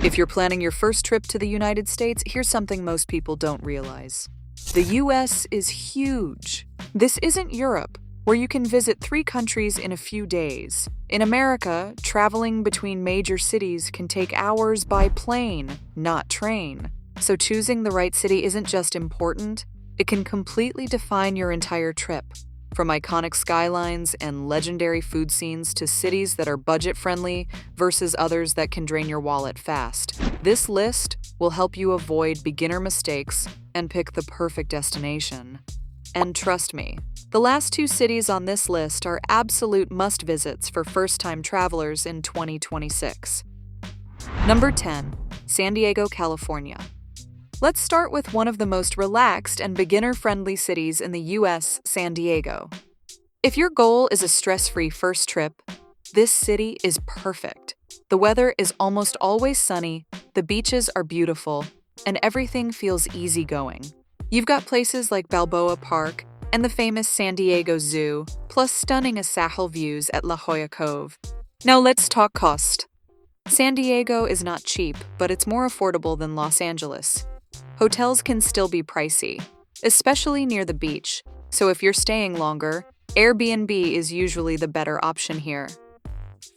If you're planning your first trip to the United States, here's something most people don't realize. The US is huge. This isn't Europe, where you can visit 3 countries in a few days. In America, traveling between major cities can take hours by plane, not train. So choosing the right city isn't just important, it can completely define your entire trip. From iconic skylines and legendary food scenes to cities that are budget-friendly versus others that can drain your wallet fast. This list will help you avoid beginner mistakes and pick the perfect destination. And trust me, the last 2 cities on this list are absolute must-visits for first-time travelers in 2026. Number 10. San Diego, California. Let's start with one of the most relaxed and beginner-friendly cities in the US, San Diego. If your goal is a stress-free first trip, this city is perfect. The weather is almost always sunny, the beaches are beautiful, and everything feels easygoing. You've got places like Balboa Park and the famous San Diego Zoo, plus stunning Sahel views at La Jolla Cove. Now let's talk cost. San Diego is not cheap, but it's more affordable than Los Angeles. Hotels can still be pricey, especially near the beach, so if you're staying longer, Airbnb is usually the better option here.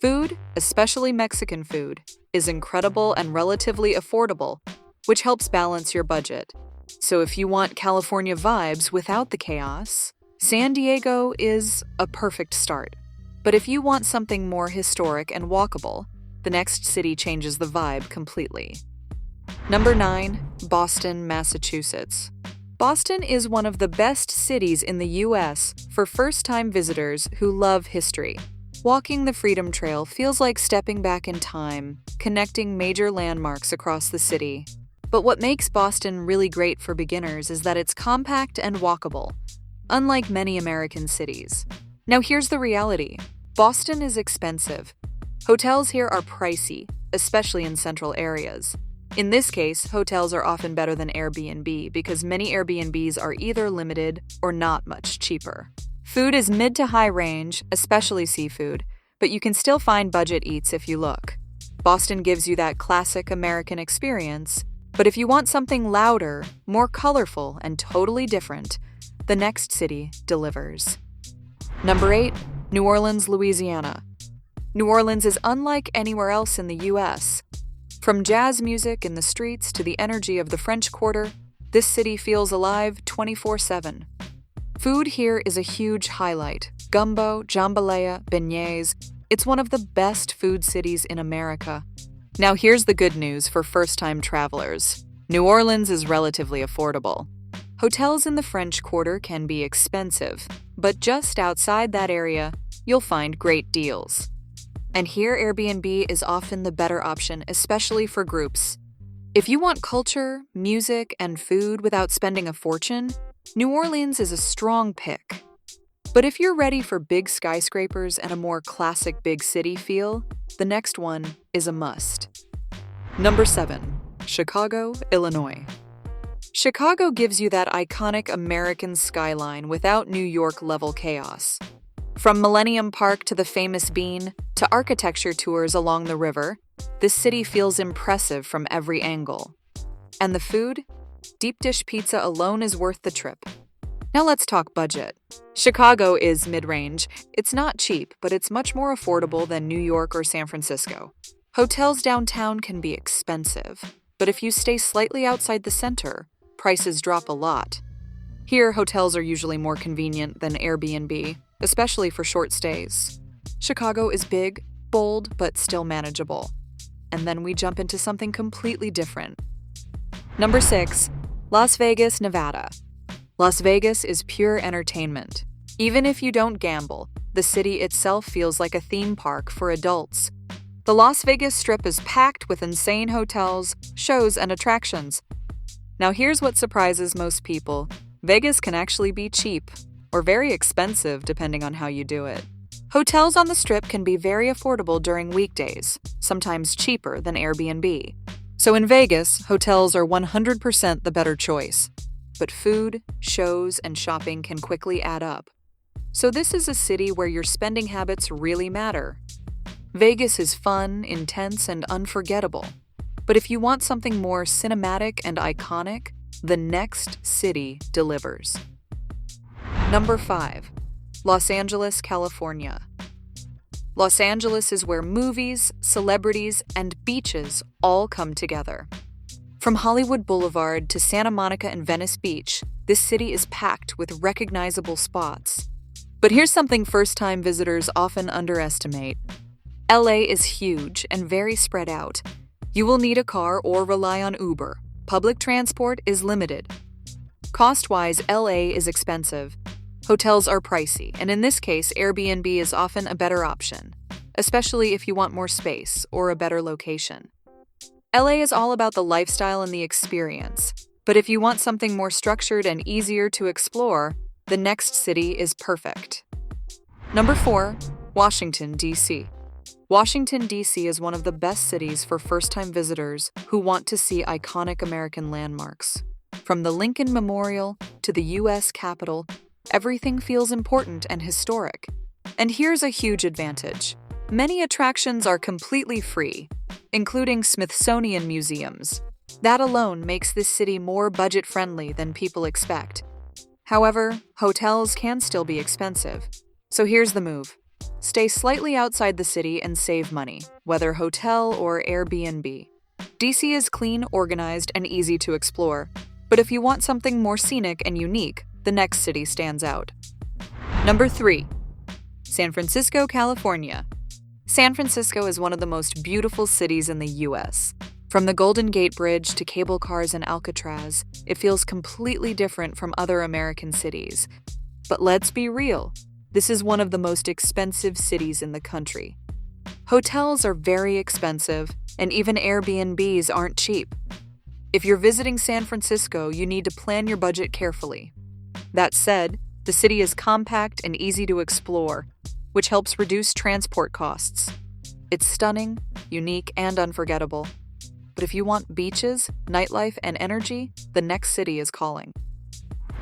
Food, especially Mexican food, is incredible and relatively affordable, which helps balance your budget. So if you want California vibes without the chaos, San Diego is a perfect start. But if you want something more historic and walkable, the next city changes the vibe completely. Number 9. Boston, Massachusetts. Boston is one of the best cities in the US for first-time visitors who love history. Walking the Freedom Trail feels like stepping back in time, connecting major landmarks across the city. But what makes Boston really great for beginners is that it's compact and walkable, unlike many American cities. Now here's the reality. Boston is expensive. Hotels here are pricey, especially in central areas. In this case, hotels are often better than Airbnb because many Airbnbs are either limited or not much cheaper. Food is mid to high range, especially seafood, but you can still find budget eats if you look. Boston gives you that classic American experience, but if you want something louder, more colorful, and totally different, the next city delivers. Number 8. New Orleans, Louisiana. New Orleans is unlike anywhere else in the US. From jazz music in the streets to the energy of the French Quarter, this city feels alive 24/7. Food here is a huge highlight. Gumbo, jambalaya, beignets. It's one of the best food cities in America. Now here's the good news for first-time travelers. New Orleans is relatively affordable. Hotels in the French Quarter can be expensive, but just outside that area, you'll find great deals. And here Airbnb is often the better option, especially for groups. If you want culture, music, and food without spending a fortune, New Orleans is a strong pick. But if you're ready for big skyscrapers and a more classic big city feel, the next one is a must. Number 7. Chicago, Illinois. Chicago gives you that iconic American skyline without New York-level chaos. From Millennium Park to the famous Bean to architecture tours along the river, this city feels impressive from every angle. And the food? Deep dish pizza alone is worth the trip. Now let's talk budget. Chicago is mid-range. It's not cheap, but it's much more affordable than New York or San Francisco. Hotels downtown can be expensive, but if you stay slightly outside the center, prices drop a lot. Here, hotels are usually more convenient than Airbnb, especially for short stays. Chicago is big, bold, but still manageable. And then we jump into something completely different. Number 6. Las Vegas, Nevada. Las Vegas is pure entertainment. Even if you don't gamble, the city itself feels like a theme park for adults. The Las Vegas Strip is packed with insane hotels, shows, and attractions. Now here's what surprises most people. Vegas can actually be cheap, or very expensive depending on how you do it. Hotels on the Strip can be very affordable during weekdays, sometimes cheaper than Airbnb. So in Vegas, hotels are 100% the better choice. But food, shows, and shopping can quickly add up. So this is a city where your spending habits really matter. Vegas is fun, intense, and unforgettable. But if you want something more cinematic and iconic, the next city delivers. Number 5. Los Angeles, California. Los Angeles is where movies, celebrities, and beaches all come together. From Hollywood Boulevard to Santa Monica and Venice Beach, this city is packed with recognizable spots. But here's something first-time visitors often underestimate. LA is huge and very spread out. You will need a car or rely on Uber. Public transport is limited. Cost-wise, LA is expensive. Hotels are pricey, and in this case, Airbnb is often a better option, especially if you want more space or a better location. LA is all about the lifestyle and the experience, but if you want something more structured and easier to explore, the next city is perfect. Number 4. Washington, D.C. Washington, D.C. is one of the best cities for first-time visitors who want to see iconic American landmarks. From the Lincoln Memorial to the U.S. Capitol, everything feels important and historic. And here's a huge advantage. Many attractions are completely free, including Smithsonian museums. That alone makes this city more budget-friendly than people expect. However, hotels can still be expensive. So here's the move. Stay slightly outside the city and save money, whether hotel or Airbnb. DC is clean, organized, and easy to explore. But if you want something more scenic and unique, the next city stands out. Number 3. San Francisco, California. San Francisco is one of the most beautiful cities in the U.S. From the Golden Gate Bridge to cable cars and Alcatraz, it feels completely different from other American cities. But let's be real, this is one of the most expensive cities in the country. Hotels are very expensive, and even Airbnbs aren't cheap. If you're visiting San Francisco, you need to plan your budget carefully. That said, the city is compact and easy to explore, which helps reduce transport costs. It's stunning, unique, and unforgettable. But if you want beaches, nightlife, and energy, the next city is calling.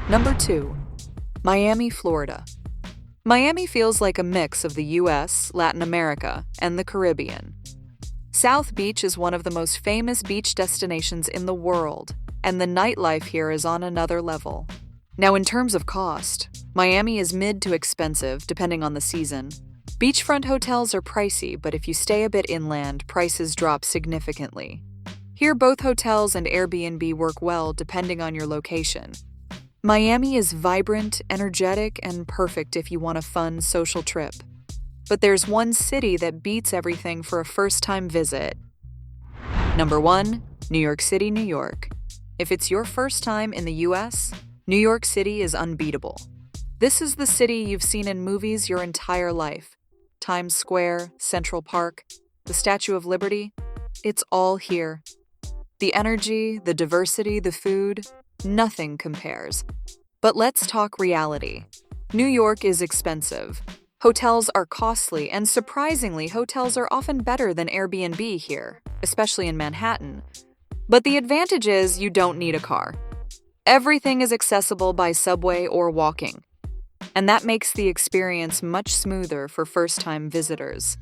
Number 2. Miami, Florida. Miami feels like a mix of the U.S., Latin America, and the Caribbean. South Beach is one of the most famous beach destinations in the world, and the nightlife here is on another level. Now, in terms of cost, Miami is mid to expensive, depending on the season. Beachfront hotels are pricey, but if you stay a bit inland, prices drop significantly. Here, both hotels and Airbnb work well depending on your location. Miami is vibrant, energetic, and perfect if you want a fun social trip. But there's one city that beats everything for a first-time visit. Number 1. New York City, New York. If it's your first time in the U.S., New York City is unbeatable. This is the city you've seen in movies your entire life. Times Square, Central Park, the Statue of Liberty, it's all here. The energy, the diversity, the food, nothing compares. But let's talk reality. New York is expensive. Hotels are costly, and surprisingly, hotels are often better than Airbnb here, especially in Manhattan. But the advantage is you don't need a car. Everything is accessible by subway or walking, and that makes the experience much smoother for first-time visitors.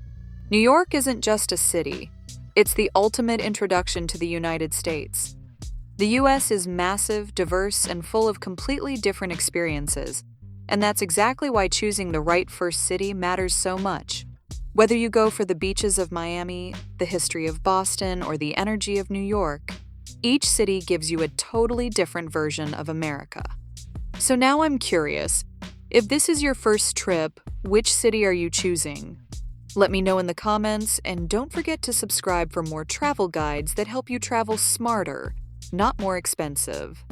New York isn't just a city. It's the ultimate introduction to the United States. The U.S. is massive, diverse, and full of completely different experiences, and that's exactly why choosing the right first city matters so much. Whether you go for the beaches of Miami, the history of Boston, or the energy of New York, each city gives you a totally different version of America. So now I'm curious, if this is your first trip, which city are you choosing? Let me know in the comments, and don't forget to subscribe for more travel guides that help you travel smarter, not more expensive.